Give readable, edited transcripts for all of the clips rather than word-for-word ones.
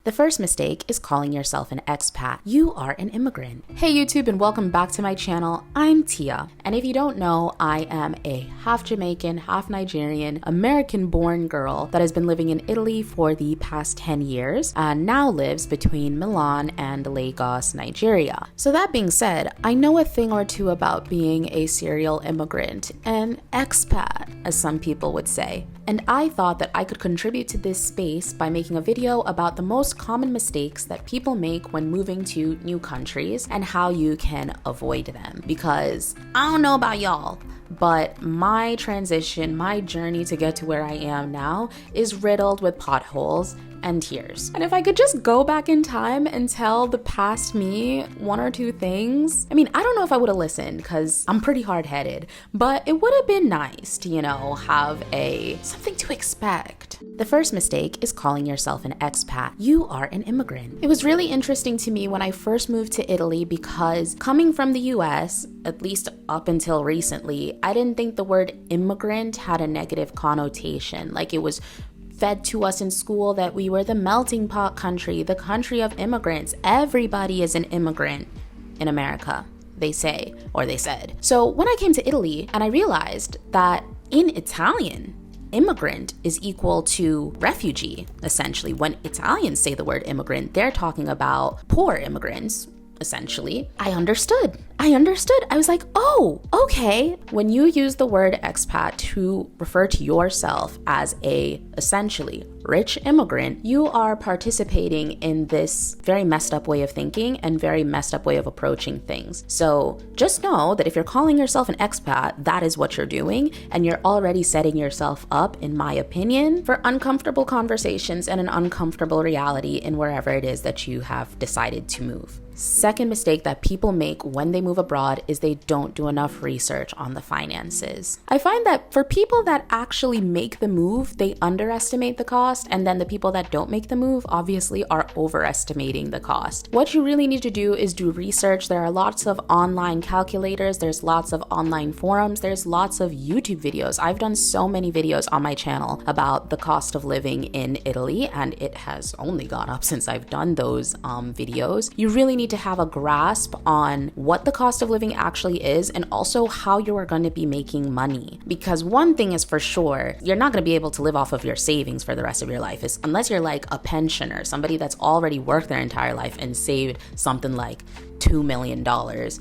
The first mistake is calling yourself an expat. You are an immigrant. Hey YouTube, and welcome back to my channel. I'm Tia, and if you don't know, I am a half Jamaican, half Nigerian, American-born girl that has been living in Italy for the past 10 years and now lives between Milan and Lagos, Nigeria. So that being said, I know a thing or two about being a serial immigrant, an expat, as some people would say. And I thought that I could contribute to this space by making a video about the most common mistakes that people make when moving to new countries and how you can avoid them. Because I don't know about y'all, but my transition, my journey to get to where I am now is riddled with potholes and tears. And if I could just go back in time and tell the past me one or two things, I mean, I don't know if I would have listened because I'm pretty hard-headed, but it would have been nice to, have something to expect. The first mistake is calling yourself an expat. You are an immigrant. It was really interesting to me when I first moved to Italy because coming from the US, at least up until recently, I didn't think the word immigrant had a negative connotation. Like it was fed to us in school that we were the melting pot country, the country of immigrants. Everybody is an immigrant in America, they say, or they said. So when I came to Italy and I realized that in Italian, immigrant is equal to refugee, essentially. When Italians say the word immigrant, they're talking about poor immigrants, essentially. I understood. I was like, oh, okay. When you use the word expat to refer to yourself as a essentially rich immigrant, you are participating in this very messed up way of thinking and very messed up way of approaching things. So just know that if you're calling yourself an expat, that is what you're doing, and you're already setting yourself up, in my opinion, for uncomfortable conversations and an uncomfortable reality in wherever it is that you have decided to move. Second mistake that people make when they move abroad is they don't do enough research on the finances. I find that for people that actually make the move, they underestimate the cost, and then the people that don't make the move obviously are overestimating the cost. What you really need to do is do research. There are lots of online calculators, there's lots of online forums, there's lots of YouTube videos. I've done so many videos on my channel about the cost of living in Italy, and it has only gone up since I've done those videos. You really need to have a grasp on what the cost of living actually is and also how you are going to be making money. Because one thing is for sure, you're not going to be able to live off of your savings for the rest of your life, unless you're like a pensioner, somebody that's already worked their entire life and saved something like $2 million.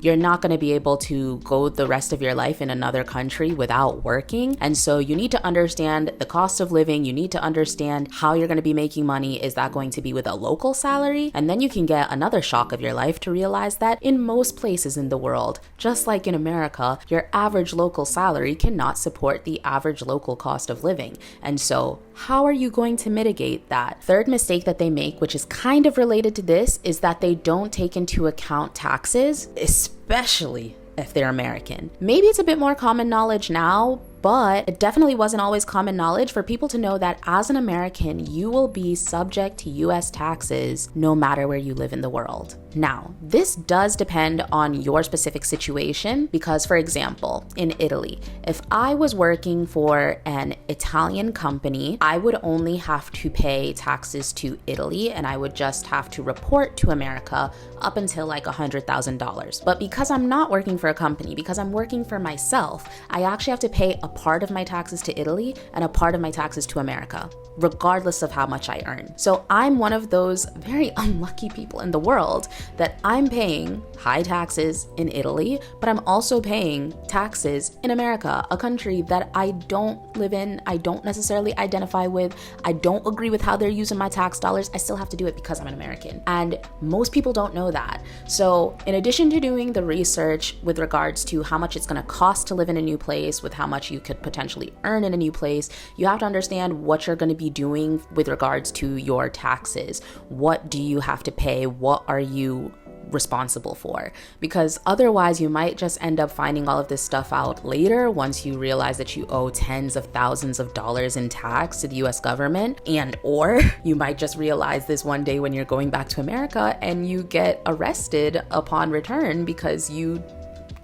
You're not going to be able to go the rest of your life in another country without working. And so you need to understand the cost of living. You need to understand how you're going to be making money. Is that going to be with a local salary? And then you can get another shock of your life to realize that in most places in the world, just like in America, your average local salary cannot support the average local cost of living. And so how are you going to mitigate that? Third mistake that they make, which is kind of related to this, is that they don't take into account taxes, especially if they're American. Maybe it's a bit more common knowledge now, but it definitely wasn't always common knowledge for people to know that as an American, you will be subject to US taxes no matter where you live in the world. Now, this does depend on your specific situation because, for example, in Italy, if I was working for an Italian company, I would only have to pay taxes to Italy and I would just have to report to America up until like $100,000. But because I'm not working for a company, because I'm working for myself, I actually have to pay a part of my taxes to Italy and a part of my taxes to America, regardless of how much I earn. So I'm one of those very unlucky people in the world that I'm paying high taxes in Italy, but I'm also paying taxes in America, a country that I don't live in, I don't necessarily identify with, I don't agree with how they're using my tax dollars. I still have to do it because I'm an American. And most people don't know that. So in addition to doing the research with regards to how much it's going to cost to live in a new place, with how much you could potentially earn in a new place, you have to understand what you're going to be doing with regards to your taxes. What do you have to pay? What are you responsible for? Because otherwise you might just end up finding all of this stuff out later once you realize that you owe tens of thousands of dollars in tax to the US government, and or you might just realize this one day when you're going back to America and you get arrested upon return because you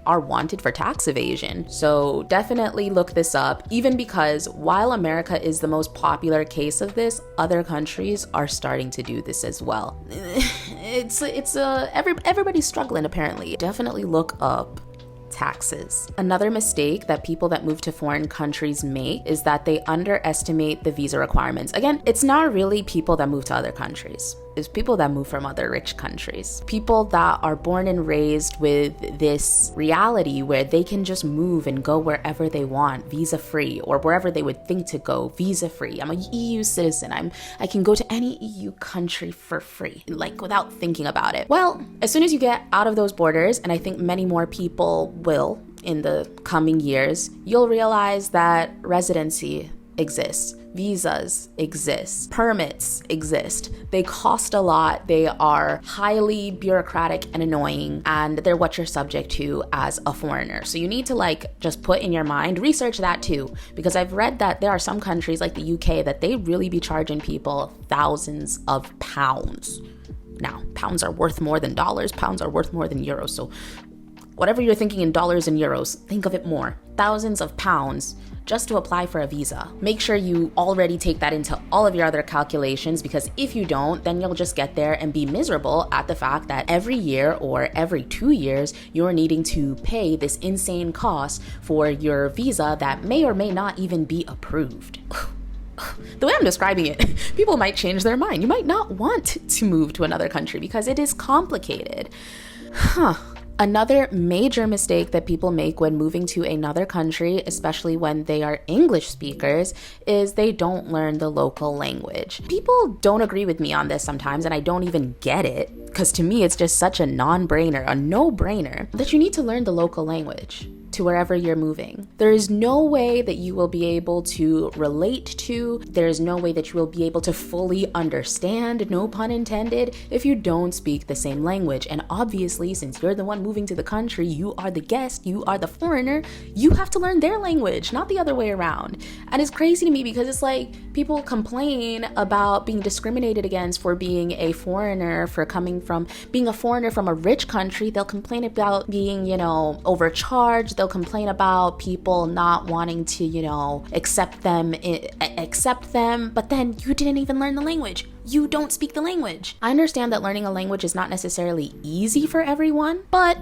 are wanted for tax evasion. So definitely look this up, even because while America is the most popular case of this, other countries are starting to do this as well. Everybody's struggling apparently. Definitely look up taxes. Another mistake that people that move to foreign countries make is that they underestimate the visa requirements. Again, it's not really people that move to other countries. It's people that move from other rich countries. People that are born and raised with this reality where they can just move and go wherever they want, visa free, or wherever they would think to go, visa free. I'm an EU citizen. I can go to any EU country for free, like without thinking about it. Well, as soon as you get out of those borders, and I think many more people will in the coming years, you'll realize that residency exists. Visas exist. Permits exist. They cost a lot. They are highly bureaucratic and annoying, and they're what you're subject to as a foreigner. So you need to just put in your mind, research that too, because I've read that there are some countries like the UK that they really be charging people thousands of pounds. Now, pounds are worth more than dollars. Pounds are worth more than euros. So whatever you're thinking in dollars and euros, think of it more. Thousands of pounds just to apply for a visa. Make sure you already take that into all of your other calculations, because if you don't, then you'll just get there and be miserable at the fact that every year or every 2 years, you're needing to pay this insane cost for your visa that may or may not even be approved. The way I'm describing it, people might change their mind. You might not want to move to another country because it is complicated. Another major mistake that people make when moving to another country, especially when they are English speakers, is they don't learn the local language. People don't agree with me on this sometimes, and I don't even get it, because to me it's just such a no-brainer that you need to learn the local language to wherever you're moving. There is no way that you will be able to relate to, there is no way that you will be able to fully understand, no pun intended, if you don't speak the same language. And obviously, since you're the one moving to the country, you are the guest, you are the foreigner, you have to learn their language, not the other way around. And it's crazy to me because it's like people complain about being discriminated against for being a foreigner, for being a foreigner from a rich country. They'll complain about being, overcharged. They'll complain about people not wanting to, accept them, but then you didn't even learn the language. You don't speak the language. I understand that learning a language is not necessarily easy for everyone, but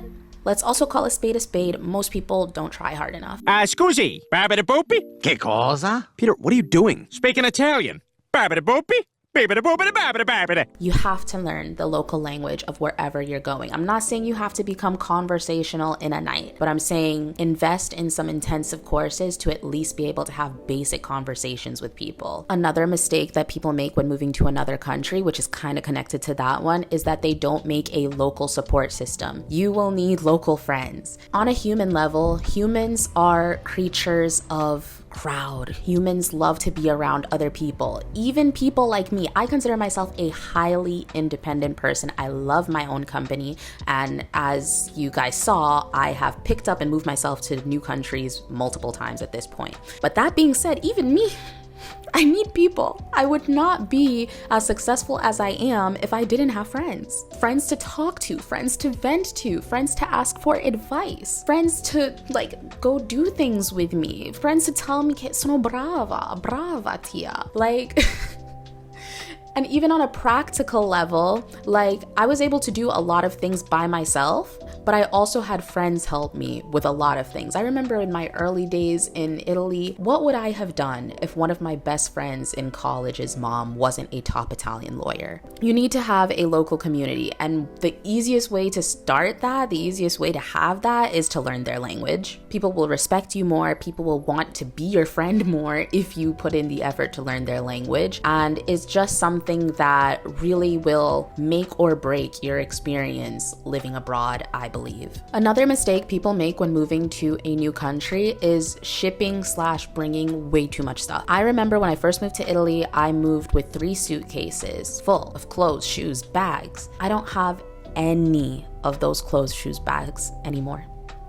let's also call a spade. Most people don't try hard enough. Scusi, babidi-boopy? Che cosa? Peter, what are you doing? Speaking Italian. Babidi-boopy? Babidi-boopity-babidi-babidi. You have to learn the local language of wherever you're going. I'm not saying you have to become conversational in a night, but I'm saying invest in some intensive courses to at least be able to have basic conversations with people. Another mistake that people make when moving to another country, which is kind of connected to that one, is that they don't make a local support system. You will need local friends. On a human level, humans are creatures of crowd. Humans love to be around other people. Even people like me, I consider myself a highly independent person. I love my own company. And as you guys saw, I have picked up and moved myself to new countries multiple times at this point. But that being said, even me, I need people. I would not be as successful as I am if I didn't have friends. Friends to talk to, friends to vent to, friends to ask for advice, friends to go do things with me, friends to tell me che sono brava tia. And even on a practical level, I was able to do a lot of things by myself, but I also had friends help me with a lot of things. I remember in my early days in Italy, what would I have done if one of my best friends in college's mom wasn't a top Italian lawyer? You need to have a local community, and the easiest way to start that, the easiest way to have that is to learn their language. People will respect you more, people will want to be your friend more if you put in the effort to learn their language, and it's just something that really will make or break your experience living abroad, I believe. Another mistake people make when moving to a new country is shipping/bringing way too much stuff. I remember when I first moved to Italy, I moved with 3 suitcases full of clothes, shoes, bags. I don't have any of those clothes, shoes, bags anymore.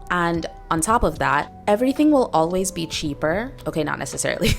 And on top of that, everything will always be cheaper. Okay, not necessarily,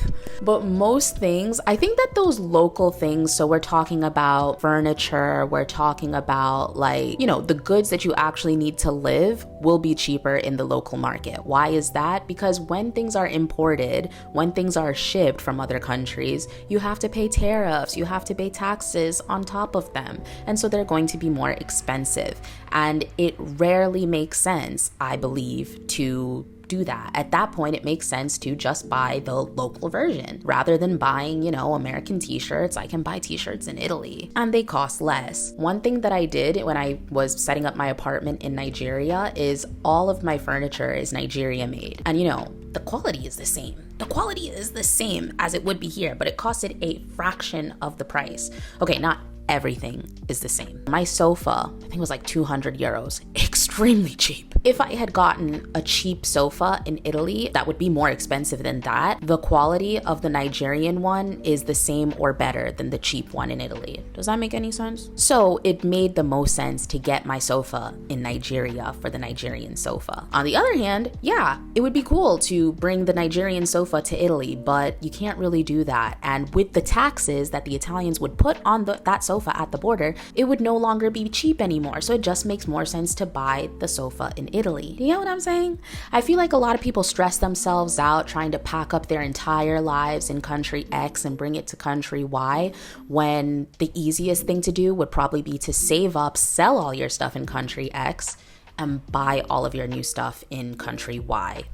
but most things, I think that those local things, so we're talking about furniture, we're talking about like, you know, the goods that you actually need to live will be cheaper in the local market. Why is that? Because when things are imported, when things are shipped from other countries, you have to pay tariffs, you have to pay taxes on top of them. And so they're going to be more expensive. And it rarely makes sense, I believe, to do that. At that point, it makes sense to just buy the local version. Rather than buying, you know, American t-shirts, I can buy t-shirts in Italy and they cost less. One thing that I did when I was setting up my apartment in Nigeria is all of my furniture is Nigeria made. And you know, the quality is the same. The quality is the same as it would be here, but it costed a fraction of the price. Okay, not everything is the same. My sofa, I think it was like 200 euros, extremely cheap. If I had gotten a cheap sofa in Italy, that would be more expensive than that. The quality of the Nigerian one is the same or better than the cheap one in Italy. Does that make any sense? So it made the most sense to get my sofa in Nigeria for the Nigerian sofa. On the other hand, yeah, it would be cool to bring the Nigerian sofa to Italy, but you can't really do that. And with the taxes that the Italians would put on that sofa at the border, it would no longer be cheap anymore. So it just makes more sense to buy the sofa in Italy. You know what I'm saying? I feel like a lot of people stress themselves out trying to pack up their entire lives in country X and bring it to country Y, when the easiest thing to do would probably be to save up, sell all your stuff in country X, and buy all of your new stuff in country Y.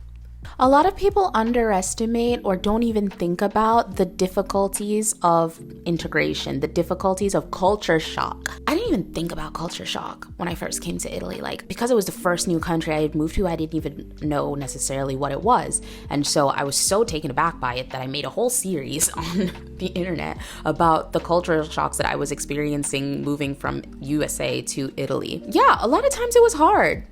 A lot of people underestimate or don't even think about the difficulties of integration, the difficulties of culture shock. I didn't even think about culture shock when I first came to Italy. Like, because it was the first new country I had moved to, I didn't even know necessarily what it was. And so I was so taken aback by it that I made a whole series on the internet about the cultural shocks that I was experiencing moving from USA to Italy. Yeah, a lot of times it was hard.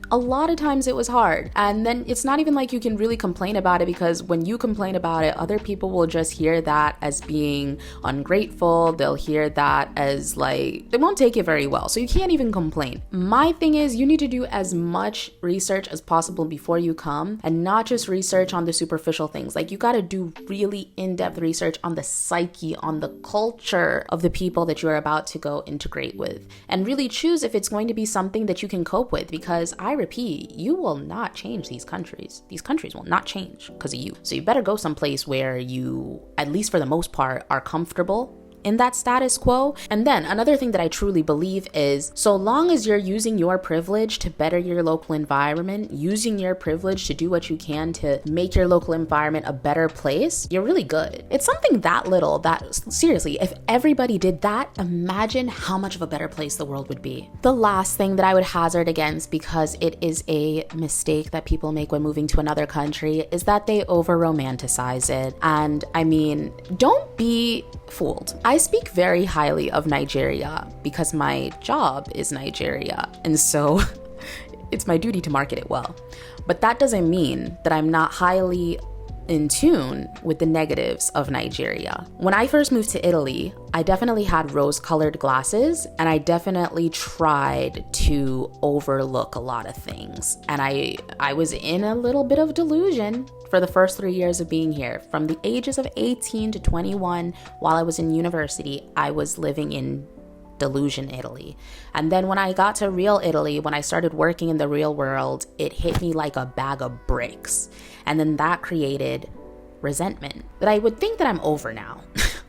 And then it's not even like you can really complain about it, because when you complain about it, other people will just hear that as being ungrateful. They'll hear that as like, they won't take it very well. So you can't even complain. My thing is, you need to do as much research as possible before you come, and not just research on the superficial things. Like, you got to do really in-depth research on the psyche, on the culture of the people that you're about to go integrate with, and really choose if it's going to be something that you can cope with, because I repeat, you will not change these countries. These countries will not change because of you. So you better go someplace where you, at least for the most part, are comfortable in that status quo. And then another thing that I truly believe is, so long as you're using your privilege to better your local environment, using your privilege to do what you can to make your local environment a better place, you're really good. It's something that little that, seriously, if everybody did that, imagine how much of a better place the world would be. The last thing that I would hazard against, because it is a mistake that people make when moving to another country, is that they over romanticize it. And I mean, don't be fooled. I speak very highly of Nigeria because my job is Nigeria, and so it's my duty to market it well. But that doesn't mean that I'm not highly in tune with the negatives of Nigeria. When I first moved to Italy, I definitely had rose-colored glasses, and I definitely tried to overlook a lot of things. And I was in a little bit of delusion for the first 3 years of being here. From the ages of 18 to 21, while I was in university, I was living in delusion Italy. And then when I got to real Italy, when I started working in the real world, it hit me like a bag of bricks. And then that created resentment that I would think that I'm over now.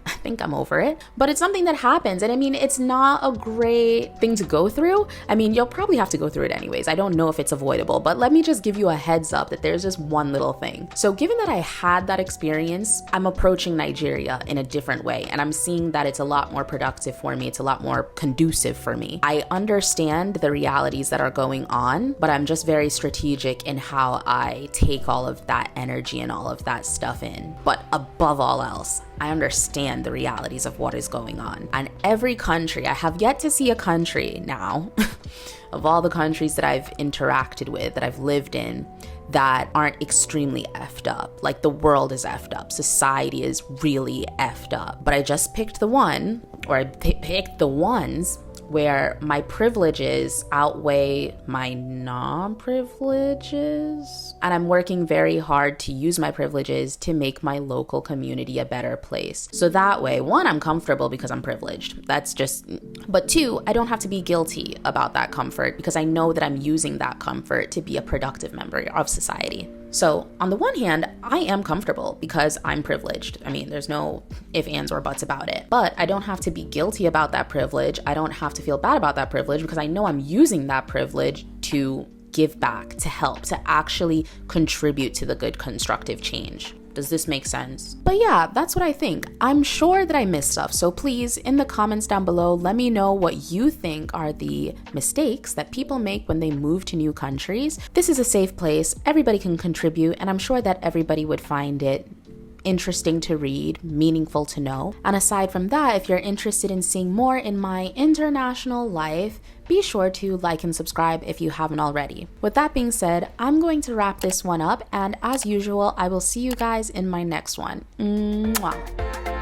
I think I'm over it, but it's something that happens. And I mean, it's not a great thing to go through. I mean, you'll probably have to go through it anyways. I don't know if it's avoidable, but let me just give you a heads up that there's just one little thing. So given that I had that experience, I'm approaching Nigeria in a different way. And I'm seeing that it's a lot more productive for me. It's a lot more conducive for me. I understand the realities that are going on, but I'm just very strategic in how I take all of that energy and all of that stuff in. But above all else, I understand the realities of what is going on. And every country, I have yet to see a country now, of all the countries that I've interacted with, that I've lived in, that aren't extremely effed up. Like, the world is effed up. Society is really effed up. But I just picked the one, or I picked the ones where my privileges outweigh my non-privileges. And I'm working very hard to use my privileges to make my local community a better place. So that way, one, I'm comfortable because I'm privileged. But two, I don't have to be guilty about that comfort because I know that I'm using that comfort to be a productive member of society. So on the one hand, I am comfortable because I'm privileged. I mean, there's no ifs, ands, or buts about it. But I don't have to be guilty about that privilege. I don't have to feel bad about that privilege because I know I'm using that privilege to give back, to help, to actually contribute to the good constructive change. Does this make sense? But yeah, that's what I think. I'm sure that I missed stuff. So please, in the comments down below, let me know what you think are the mistakes that people make when they move to new countries. This is a safe place. Everybody can contribute, and I'm sure that everybody would find it interesting to read, meaningful to know. And aside from that, if you're interested in seeing more in my international life, be sure to like and subscribe if you haven't already. With that being said, I'm going to wrap this one up, and as usual, I will see you guys in my next one. Mwah.